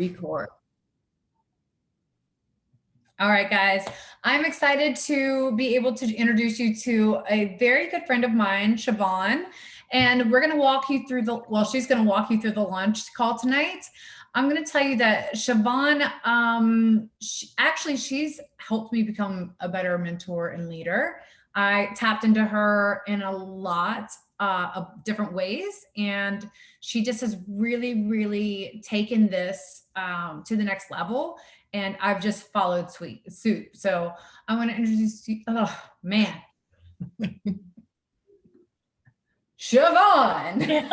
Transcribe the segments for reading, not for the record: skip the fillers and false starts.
Record. All right, guys, I'm excited to be able to introduce you to a very good friend of mine, Siobhan, and we're going to walk you through she's going to walk you through the launch call tonight. I'm going to tell you that Siobhan, she's helped me become a better mentor and leader. I tapped into her in a lot of different ways, and she just has really, really taken this to the next level. And I've just followed suit. So I want to introduce you. Oh man, Siobhan.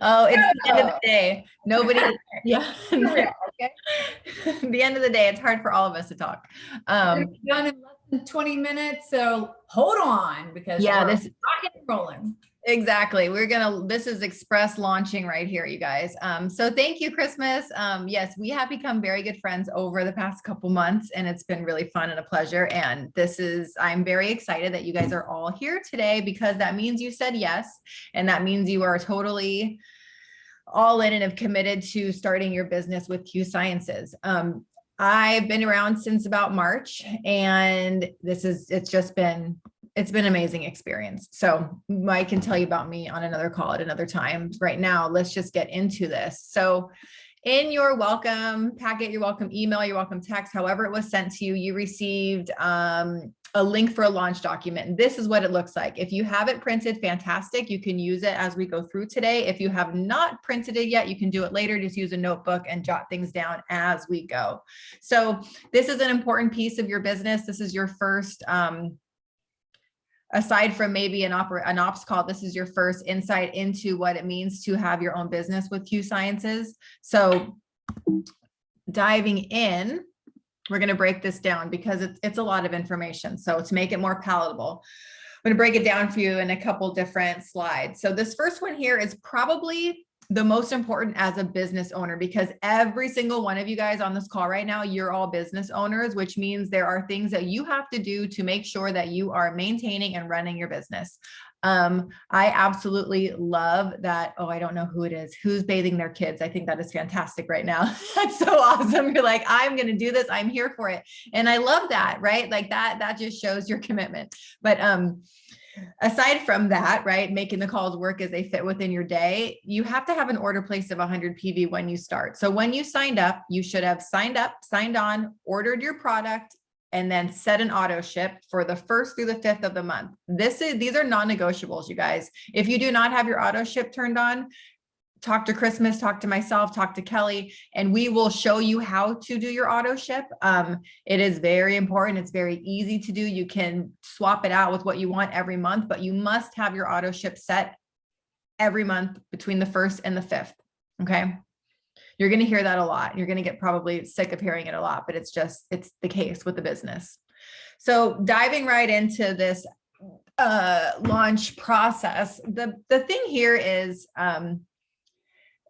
Oh, it's the end of the day. Nobody. Yeah. Okay. The end of the day, it's hard for all of us to talk. Done in less than 20 minutes. So hold on, because yeah, this is rocking and rolling. Exactly. This is express launching right here, you guys. So thank you, Christmas. Yes, we have become very good friends over the past couple months, and it's been really fun and a pleasure. And I'm very excited that you guys are all here today, because that means you said yes. And that means you are totally all in and have committed to starting your business with Q Sciences. I've been around since about March, and it's been an amazing experience. So I can tell you about me on another call at another time. Right now, let's just get into this. So in your welcome packet, your welcome email, your welcome text, however it was sent to you, you received a link for a launch document. And this is what it looks like. If you have it printed, fantastic. You can use it as we go through today. If you have not printed it yet, you can do it later. Just use a notebook and jot things down as we go. So this is an important piece of your business. This is your first, aside from maybe an ops call, this is your first insight into what it means to have your own business with Q Sciences. So diving in, we're going to break this down because it's a lot of information. So to make it more palatable, I'm going to break it down for you in a couple different slides. So this first one here is probably the most important as a business owner, because every single one of you guys on this call right now, you're all business owners, which means there are things that you have to do to make sure that you are maintaining and running your business. I absolutely love that. Oh, I don't know who it is, who's bathing their kids. I think that is fantastic right now. That's so awesome. You're like, I'm going to do this. I'm here for it. And I love that, right? Like that just shows your commitment. But, aside from that, right, making the calls work as they fit within your day, you have to have an order place of 100 PV when you start. So when you signed up, you should have signed on, ordered your product, and then set an auto ship for the 1st through the 5th of the month. These are non-negotiables, you guys. If you do not have your auto ship turned on, talk to Christmas, talk to myself, talk to Kelly, and we will show you how to do your auto ship. It is very important. It's very easy to do. You can swap it out with what you want every month, but you must have your auto ship set every month between the 1st and the 5th. Okay. You're going to hear that a lot. You're going to get probably sick of hearing it a lot, but it's the case with the business. So diving right into this launch process, the thing here is,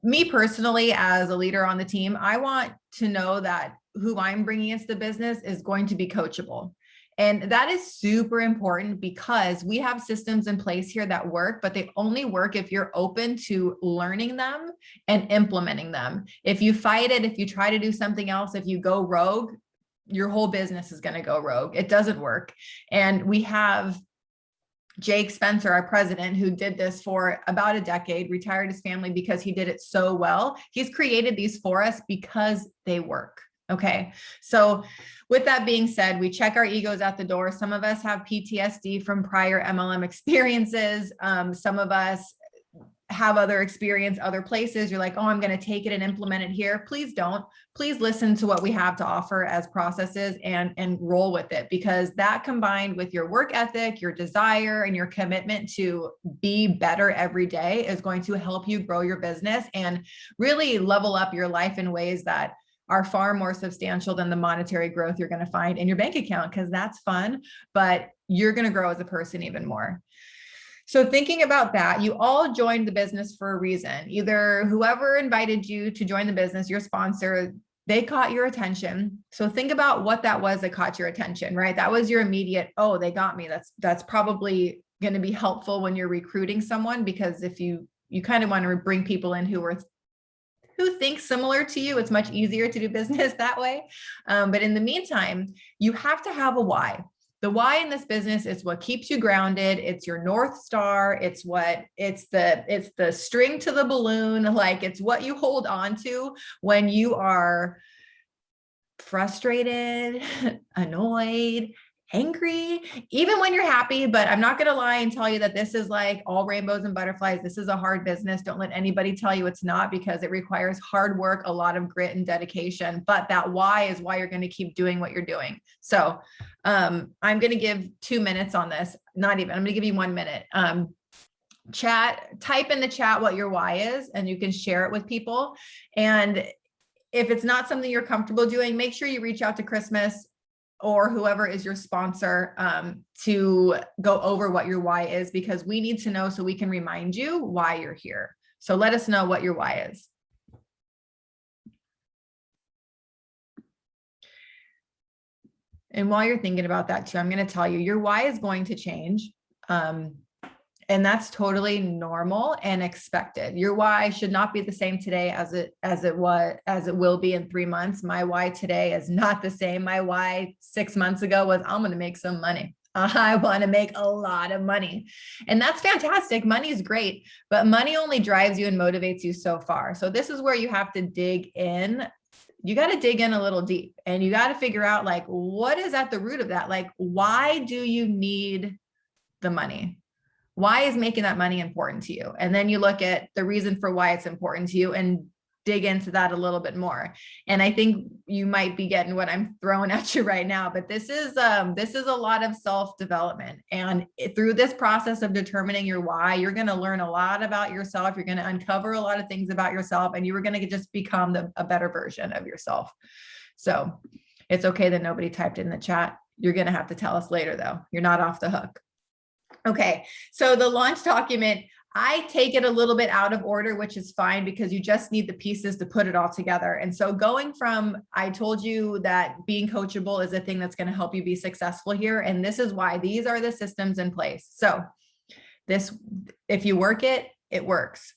me personally, as a leader on the team, I want to know that who I'm bringing into the business is going to be coachable. And that is super important, because we have systems in place here that work, but they only work if you're open to learning them and implementing them. If you fight it, if you try to do something else, if you go rogue, your whole business is going to go rogue. It doesn't work. And we have Jake Spencer, our president, who did this for about a decade, retired his family because he did it so well. He's created these for us because they work. Okay. So with that being said, we check our egos at the door. Some of us have PTSD from prior MLM experiences. Some of us have other experience other places. You're like, oh, I'm going to take it and implement it here. Please don't. Please listen to what we have to offer as processes and roll with it, because that, combined with your work ethic, your desire, and your commitment to be better every day, is going to help you grow your business and really level up your life in ways that are far more substantial than the monetary growth you're going to find in your bank account, because that's fun, but you're going to grow as a person even more. So thinking about that, you all joined the business for a reason. Either whoever invited you to join the business, your sponsor, they caught your attention. So think about what that was that caught your attention, right? That was your immediate, oh, they got me. That's probably going to be helpful when you're recruiting someone, because if you kind of want to bring people in who are who thinks similar to you. It's much easier to do business that way. But in the meantime, you have to have a why. The why in this business is what keeps you grounded. It's your North Star. It's the string to the balloon. Like, it's what you hold on to when you are frustrated, annoyed, angry, even when you're happy. But I'm not going to lie and tell you that this is like all rainbows and butterflies. This is a hard business. Don't let anybody tell you it's not, because it requires hard work, a lot of grit and dedication. But that why is why you're going to keep doing what you're doing. So I'm going to give 2 minutes on this. Not even, I'm going to give you 1 minute. Type in the chat what your why is, and you can share it with people. And if it's not something you're comfortable doing, make sure you reach out to Christmas or whoever is your sponsor to go over what your why is, because we need to know so we can remind you why you're here. So let us know what your why is. And while you're thinking about that too, I'm going to tell you your why is going to change. And that's totally normal and expected. Your why should not be the same today as it will be in 3 months. My why today is not the same. My why 6 months ago was, I'm going to make some money. I want to make a lot of money. And that's fantastic. Money is great, but money only drives you and motivates you so far. So this is where you have to dig in. You got to dig in a little deep, and you got to figure out, like, what is at the root of that? Like, why do you need the money? Why is making that money important to you? And then you look at the reason for why it's important to you and dig into that a little bit more. And I think you might be getting what I'm throwing at you right now, but this is a lot of self-development. And through this process of determining your why, you're going to learn a lot about yourself. You're going to uncover a lot of things about yourself, and you are going to just become a better version of yourself. So it's okay that nobody typed in the chat. You're going to have to tell us later though. You're not off the hook. Okay, so the launch document, I take it a little bit out of order, which is fine, because you just need the pieces to put it all together. And so going from, I told you that being coachable is a thing that's going to help you be successful here. And this is why these are the systems in place. So this, if you work it, it works.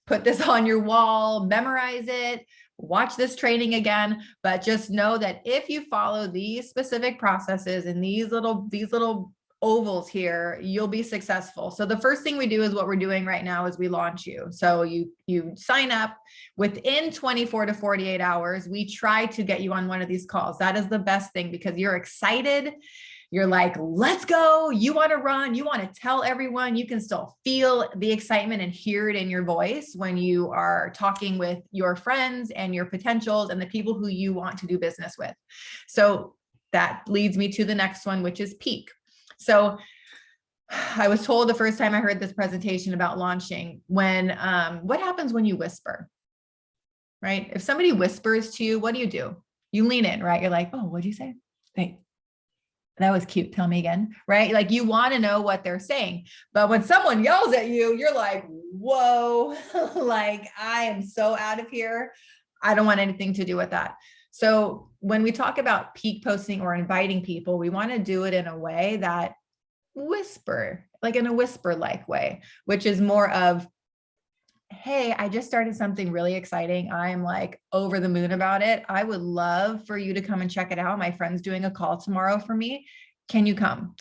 Put this on your wall, memorize it, watch this training again, but just know that if you follow these specific processes and these little ovals here, you'll be successful. So the first thing we do is what we're doing right now is we launch you. So you sign up within 24 to 48 hours. We try to get you on one of these calls. That is the best thing, because you're excited. You're like, let's go. You want to run. You want to tell everyone. You can still feel the excitement and hear it in your voice when you are talking with your friends and your potentials and the people who you want to do business with. So that leads me to the next one, which is peak. So I was told the first time I heard this presentation about launching, what happens when you whisper, right? If somebody whispers to you, what do? You lean in, right? You're like, oh, what'd you say? Wait, that was cute. Tell me again, right? Like, you want to know what they're saying. But when someone yells at you, you're like, whoa, like, I am so out of here. I don't want anything to do with that. So when we talk about peak posting or inviting people, we want to do it in a way that like in a whisper-like way, which is more of, hey, I just started something really exciting. I'm like over the moon about it. I would love for you to come and check it out. My friend's doing a call tomorrow for me. Can you come?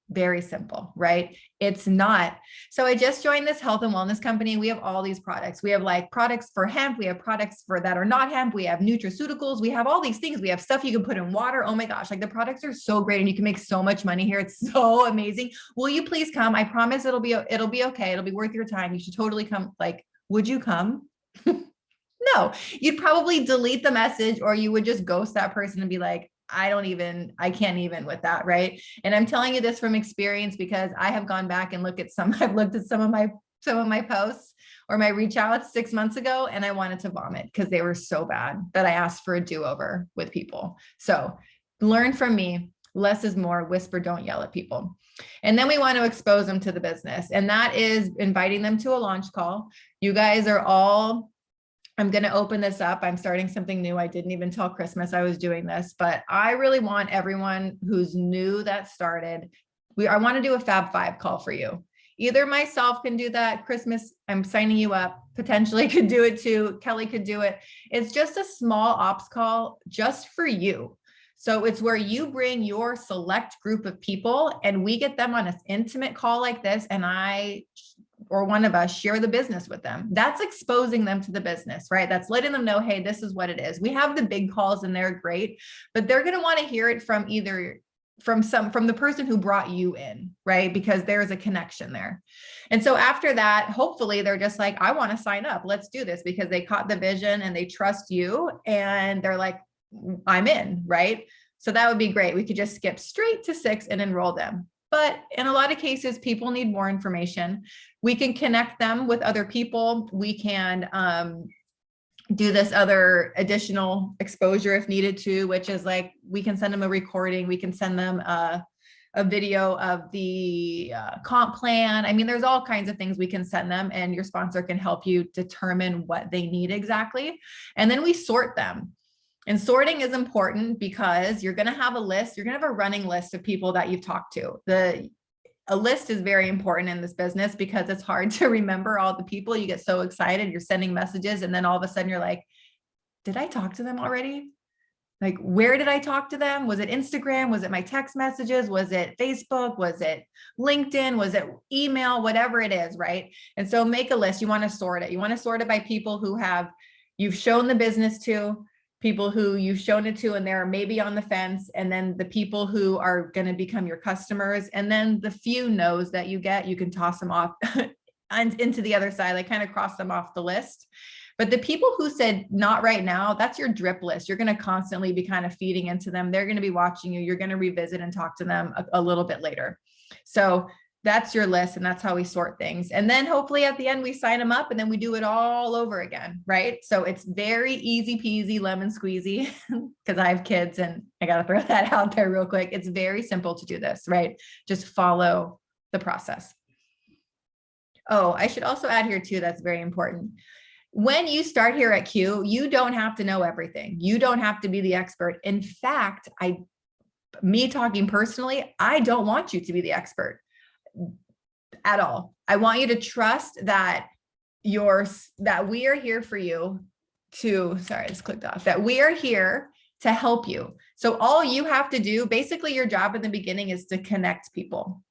Very simple, right? It's not. So I just joined this health and wellness company. We have all these products. We have like products for hemp. We have products for that are not hemp. We have nutraceuticals. We have all these things. We have stuff you can put in water. Oh my gosh, like the products are so great and you can make so much money here. It's so amazing. Will you please come? I promise it'll be okay. It'll be worth your time. You should totally come. Like, would you come? No, you'd probably delete the message, or you would just ghost that person and be like, I can't even with that. Right. And I'm telling you this from experience, because I have gone back and I've looked at some of my posts or my reach outs 6 months ago, and I wanted to vomit because they were so bad that I asked for a do-over with people. So learn from me. Less is more. Whisper, don't yell at people. And then we want to expose them to the business. And that is inviting them to a launch call. You guys are all, I'm going to open this up. I'm starting something new. I didn't even tell Christmas I was doing this, but I really want everyone who's new that started, I want to do a Fab 5 call for you. Either myself can do that. Christmas, I'm signing you up. Potentially could do it too. Kelly could do it. It's just a small ops call just for you. So it's where you bring your select group of people and we get them on an intimate call like this. And I, or one of us, share the business with them. That's exposing them to the business, right? That's letting them know, hey, this is what it is. We have the big calls and they're great, but they're going to want to hear it from either from the person who brought you in, right? Because there's a connection there. And so after that, hopefully they're just like, I want to sign up. Let's do this, because they caught the vision and they trust you and they're like, I'm in, right? So that would be great. We could just skip straight to 6 and enroll them. But in a lot of cases, people need more information. We can connect them with other people. We can do this other additional exposure if needed to, which is like, we can send them a recording. We can send them a video of the comp plan. I mean, there's all kinds of things we can send them, and your sponsor can help you determine what they need exactly. And then we sort them. And sorting is important because you're going to have a list. You're going to have a running list of people that you've talked to. A list is very important in this business because it's hard to remember all the people. You get so excited, you're sending messages, and then all of a sudden you're like, did I talk to them already? Like, where did I talk to them? Was it Instagram? Was it my text messages? Was it Facebook? Was it LinkedIn? Was it email? Whatever it is, right? And so make a list. You want to sort it. You want to sort it by people who you've shown the business to, people who you've shown it to and they're maybe on the fence, and then the people who are going to become your customers, and then the few no's that you get, you can toss them off into the other side, like kind of cross them off the list. But the people who said not right now, that's your drip list. You're going to constantly be kind of feeding into them. They're going to be watching you. You're going to revisit and talk to them a little bit later. So that's your list, and that's how we sort things. And then hopefully at the end, we sign them up and then we do it all over again, right? So it's very easy peasy, lemon squeezy, because I have kids and I got to throw that out there real quick. It's very simple to do this, right? Just follow the process. Oh, I should also add here too, that's very important. When you start here at Q, you don't have to know everything. You don't have to be the expert. In fact, me talking personally, I don't want you to be the expert at all. I want you to trust that we are here for you sorry, I just clicked off, that we are here to help you. So all you have to do, basically your job in the beginning, is to connect people.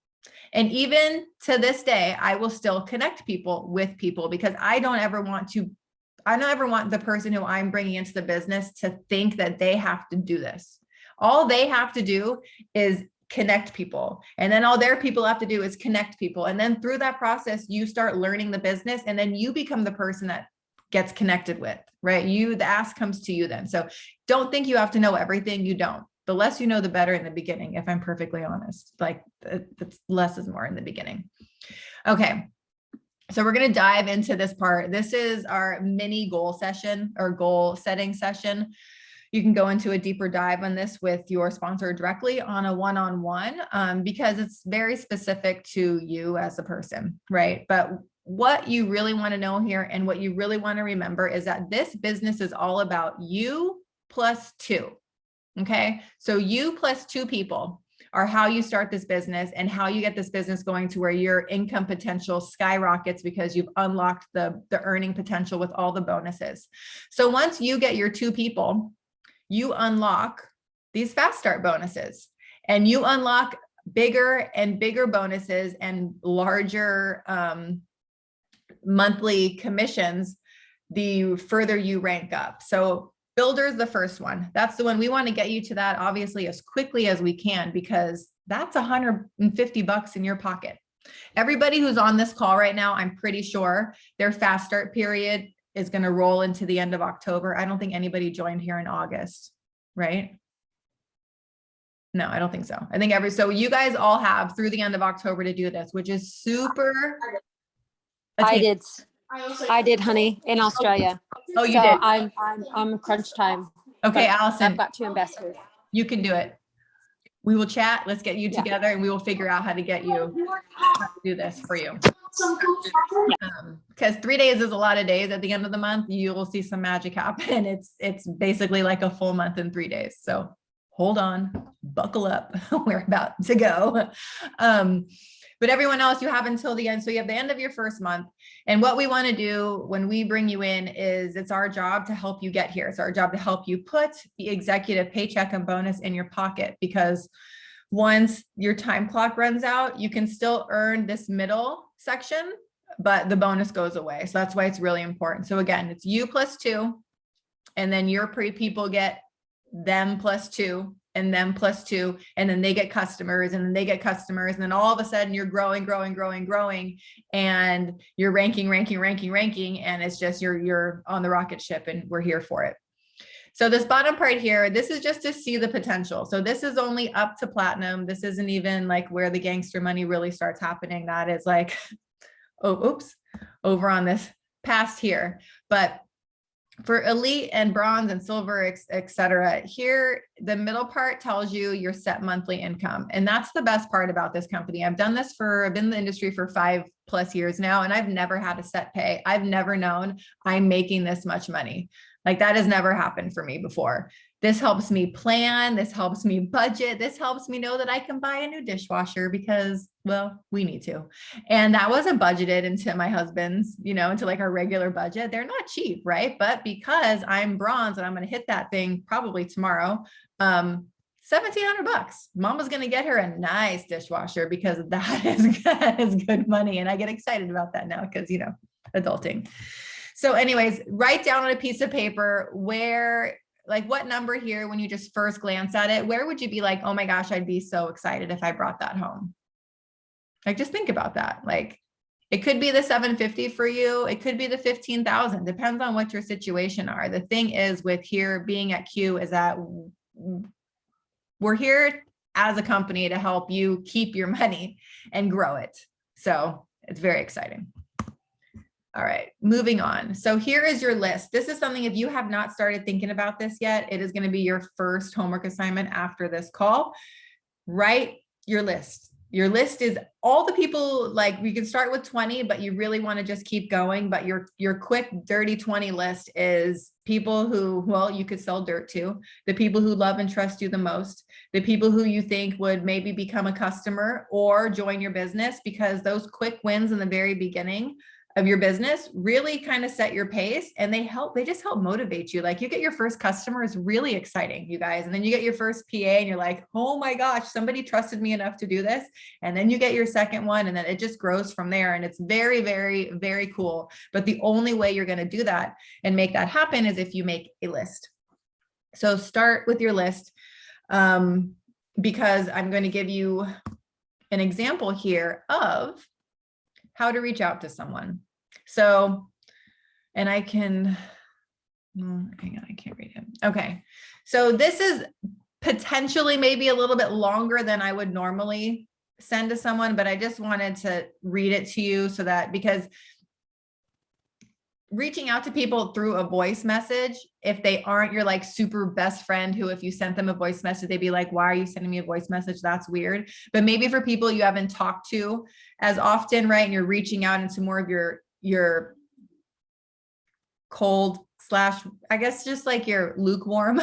And even to this day, I will still connect people with people, because I don't ever want the person who I'm bringing into the business to think that they have to do this. All they have to do is connect people. And then all their people have to do is connect people. And then through that process, you start learning the business, and then you become the person that gets connected with, right? The ask comes to you then. So don't think you have to know everything. You don't. The less you know, the better in the beginning, if I'm perfectly honest. Like, it's less is more in the beginning. Okay. So we're going to dive into this part. This is our mini goal session or goal setting session. You can go into a deeper dive on this with your sponsor directly on a one-on-one, because it's very specific to you as a person, right? But what you really want to know here and what you really want to remember is that this business is all about you plus 2. Okay. So you plus 2 people are how you start this business and how you get this business going to where your income potential skyrockets, because you've unlocked the earning potential with all the bonuses. So once you get your 2 people, you unlock these fast start bonuses, and you unlock bigger and bigger bonuses and larger monthly commissions the further you rank up. So builder is the first one. That's the one we want to get you to, that obviously as quickly as we can, because that's $150 in your pocket. Everybody who's on this call right now, I'm pretty sure their fast start period is going to roll into the end of October. I don't think anybody joined here in August, right? No, I don't think so. I think so you guys all have through the end of October to do this, which is super. I did, honey, in Australia. Oh, you did. I'm crunch time. Okay, Allison, I've got 2 ambassadors. you can do it. We will chat. Let's get you together and we will figure out how to get you to do this for you. Because 3 days is a lot of days. At the end of the month, you will see some magic happen. It's basically like a full month in 3 days. So hold on, buckle up. We're about to go. but everyone else you have until the end. So you have the end of your first month. And what we want to do when we bring you in is it's our job to help you get here. It's our job to help you put the executive paycheck and bonus in your pocket, because once your time clock runs out, you can still earn this middle section, but the bonus goes away. So that's why it's really important. So again, it's you plus 2, and then your people get them plus 2, and them plus 2, and then they get customers, and then they get customers, and then all of a sudden you're growing, and you're ranking, and it's just you're on the rocket ship, and we're here for it. So this bottom part here, this is just to see the potential. So this is only up to platinum. This isn't even like where the gangster money really starts happening. That is like, oh, oops, over on this past here. But for elite and bronze and silver, et cetera, here, the middle part tells you your set monthly income. And that's the best part about this company. I've been in the industry for 5+ years now, and I've never had a set pay. I've never known I'm making this much money. Like that has never happened for me before. This helps me plan. This helps me budget. This helps me know that I can buy a new dishwasher because, well, we need to. And that wasn't budgeted into my husband's, into like our regular budget. They're not cheap, right? But because I'm bronze and I'm going to hit that thing probably tomorrow, $1,700. Mama's going to get her a nice dishwasher because that is good money. And I get excited about that now because, adulting. So anyways, write down on a piece of paper what number here, when you just first glance at it, where would you be like, oh my gosh, I'd be so excited if I brought that home. Like, just think about that. Like, it could be the 750 for you. It could be the 15,000, depends on what your situation are. The thing is with here being at Q is that we're here as a company to help you keep your money and grow it. So it's very exciting. All right, moving on. So here is your list. This is something, if you have not started thinking about this yet, it is going to be your first homework assignment after this call. Write your list. Your list is all the people, like we can start with 20, but you really want to just keep going. But your quick dirty 20 list is people who, well, you could sell dirt to, the people who love and trust you the most, the people who you think would maybe become a customer or join your business, because those quick wins in the very beginning of your business really kind of set your pace, and they just help motivate you. Like, you get your first customer is really exciting, you guys. And then you get your first PA and you're like, oh my gosh, somebody trusted me enough to do this. And then you get your second one, and then it just grows from there. And it's very, very, very cool. But the only way you're going to do that and make that happen is if you make a list. So start with your list, because I'm going to give you an example here of how to reach out to someone. So, and I can, hang on, I can't read him. Okay. So this is potentially maybe a little bit longer than I would normally send to someone, but I just wanted to read it to you so that, because reaching out to people through a voice message, if they aren't your like super best friend, who if you sent them a voice message, they'd be like, why are you sending me a voice message? That's weird. But maybe for people you haven't talked to as often, right? And you're reaching out into more of your cold / I guess just like your lukewarm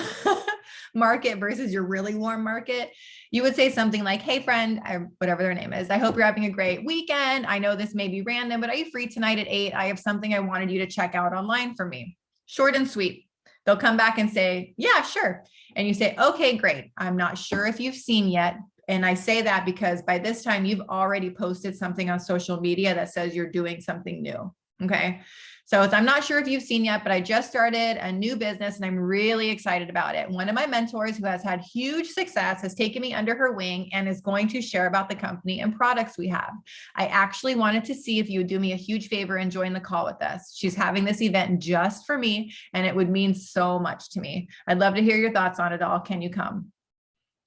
market versus your really warm market, you would say something like, hey friend, whatever their name is, I hope you're having a great weekend. I know this may be random, but are you free tonight at 8? I have something I wanted you to check out online for me. Short and sweet. They'll come back and say, yeah, sure. And you say, okay, great. I'm not sure if you've seen yet. And I say that because by this time you've already posted something on social media that says you're doing something new. Okay. So I'm not sure if you've seen yet, but I just started a new business and I'm really excited about it. One of my mentors who has had huge success has taken me under her wing and is going to share about the company and products we have. I actually wanted to see if you would do me a huge favor and join the call with us. She's having this event just for me, and it would mean so much to me. I'd love to hear your thoughts on it all. Can you come?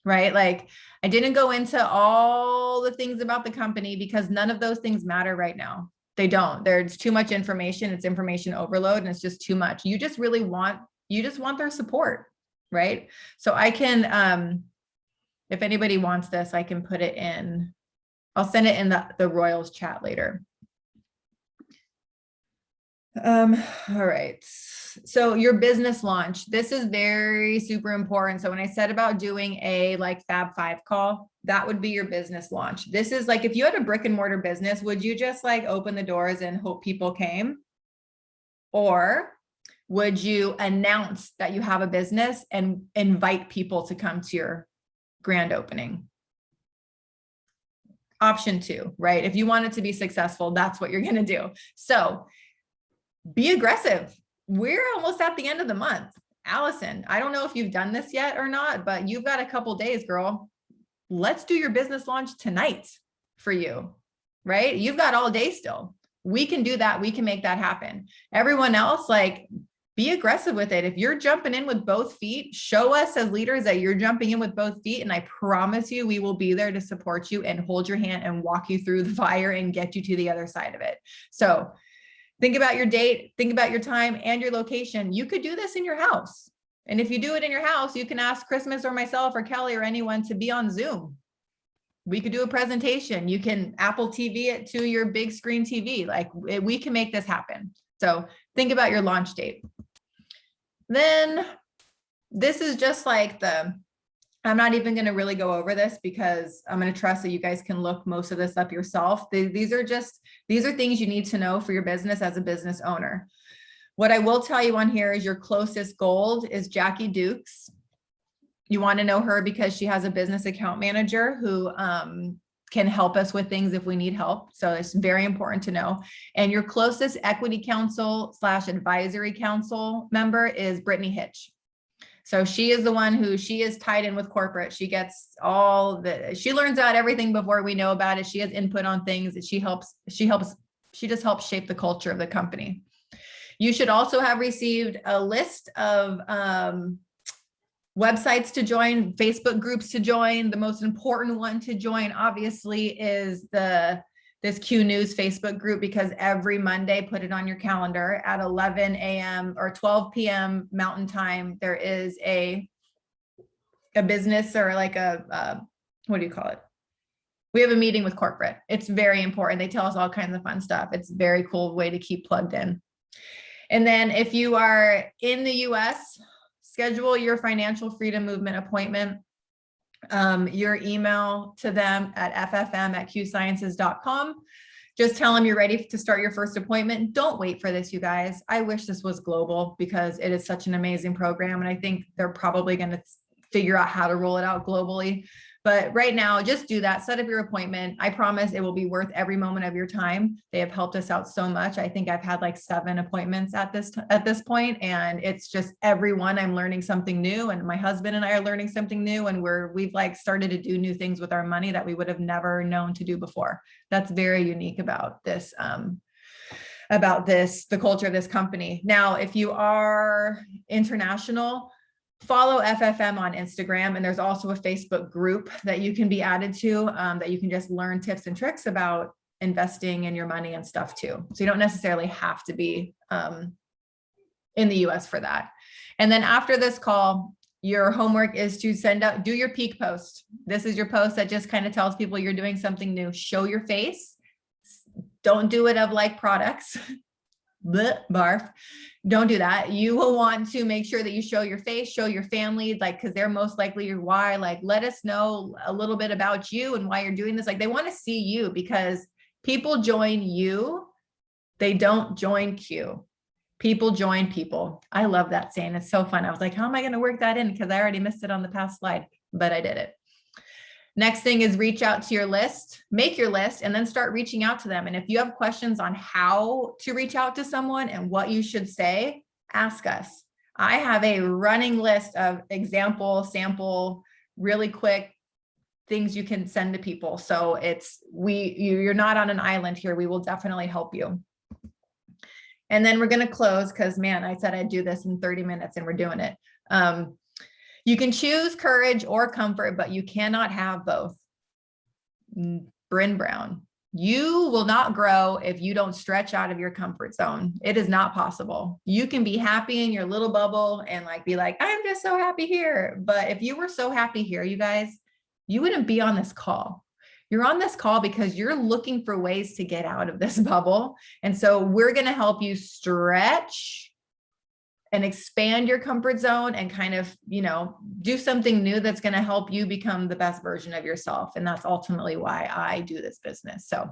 Right? Like, I didn't go into all the things about the company because none of those things matter right now. They don't. There's too much information. It's information overload and it's just too much. You just want their support, right? So I can, if anybody wants this, I can put it in, I'll send it in the Royals chat later. All right. So your business launch, this is very super important. So when I said about doing a like Fab Five call, that would be your business launch. This is like, if you had a brick and mortar business, would you just like open the doors and hope people came? Or would you announce that you have a business and invite people to come to your grand opening? Option 2, right? If you want it to be successful, that's what you're going to do. So be aggressive. We're almost at the end of the month. Allison, I don't know if you've done this yet or not, but you've got a couple days, girl. Let's do your business launch tonight for you, right? You've got all day still. We can do that. We can make that happen. Everyone else, like, be aggressive with it. If you're jumping in with both feet, show us as leaders that you're jumping in with both feet. And I promise you, we will be there to support you and hold your hand and walk you through the fire and get you to the other side of it. So think about your date, think about your time and your location. You could do this in your house. And if you do it in your house, you can ask Christmas or myself or Kelly or anyone to be on Zoom. We could do a presentation. You can Apple TV it to your big screen TV. Like, we can make this happen. So think about your launch date. Then this is just like I'm not even going to really go over this because I'm going to trust that you guys can look most of this up yourself. These are things you need to know for your business as a business owner. What I will tell you on here is your closest gold is Jackie Dukes. You want to know her because she has a business account manager who can help us with things if we need help. So it's very important to know. And your closest equity council / advisory council member is Brittany Hitch. So she is the one she is tied in with corporate. She gets she learns out everything before we know about it. She has input on things that she just helps shape the culture of the company. You should also have received a list of websites to join, Facebook groups to join. The most important one to join, obviously, is this Q News Facebook group, because every Monday, put it on your calendar at 11 a.m. or 12 p.m. Mountain Time, there is a business or like what do you call it? We have a meeting with corporate. It's very important. They tell us all kinds of fun stuff. It's a very cool way to keep plugged in. And then if you are in the US, schedule your financial freedom movement appointment. Your email to them at ffm@qsciences.com. Just tell them you're ready to start your first appointment. Don't wait for this, you guys. I wish this was global because it is such an amazing program. And I think they're probably going to figure out how to roll it out globally. But right now, just do that. Set up your appointment. I promise it will be worth every moment of your time. They have helped us out so much. I think I've had like 7 appointments at this point, and it's just every one I'm learning something new, and my husband and I are learning something new, and we've like started to do new things with our money that we would have never known to do before. That's very unique about this. The culture of this company. Now, if you are international, follow FFM on Instagram, and there's also a Facebook group that you can be added to that you can just learn tips and tricks about investing in your money and stuff too. So you don't necessarily have to be in the US for that. And then after this call, your homework is to do your peak post. This is your post that just kind of tells people you're doing something new. Show your face. Don't do it of like products. Blech, barf. Don't do that. You will want to make sure that you show your face, show your family, like, because they're most likely your why. Like, let us know a little bit about you and why you're doing this. Like, they want to see you, because people join you. They don't join Q. People join people. I love that saying. It's so fun. I was like, how am I going to work that in? Because I already missed it on the past slide, but I did it. Next thing is reach out to your list, make your list, and then start reaching out to them. And if you have questions on how to reach out to someone and what you should say, ask us. I have a running list of sample, really quick things you can send to people. So you're not on an island here. We will definitely help you. And then we're going to close because, man, I said I'd do this in 30 minutes and we're doing it. You can choose courage or comfort, but you cannot have both. Bryn Brown, you will not grow if you don't stretch out of your comfort zone. It is not possible. You can be happy in your little bubble and like be like, I'm just so happy here. But if you were so happy here, you guys, you wouldn't be on this call. You're on this call because you're looking for ways to get out of this bubble. And so we're going to help you stretch and expand your comfort zone and kind of, do something new that's going to help you become the best version of yourself. And that's ultimately why I do this business. So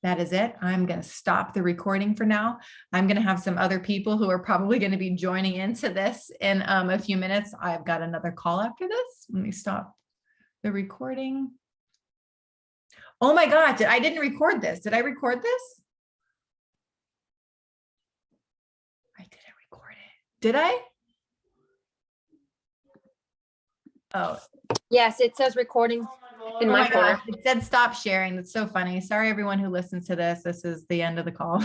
that is it. I'm going to stop the recording for now. I'm going to have some other people who are probably going to be joining into this in a few minutes. I've got another call after this. Let me stop the recording. Oh my God, I didn't record this. Did I record this? I didn't record it. Did I? Oh. Yes, it says recording in my folder. It said stop sharing. That's so funny. Sorry, everyone who listens to this. This is the end of the call.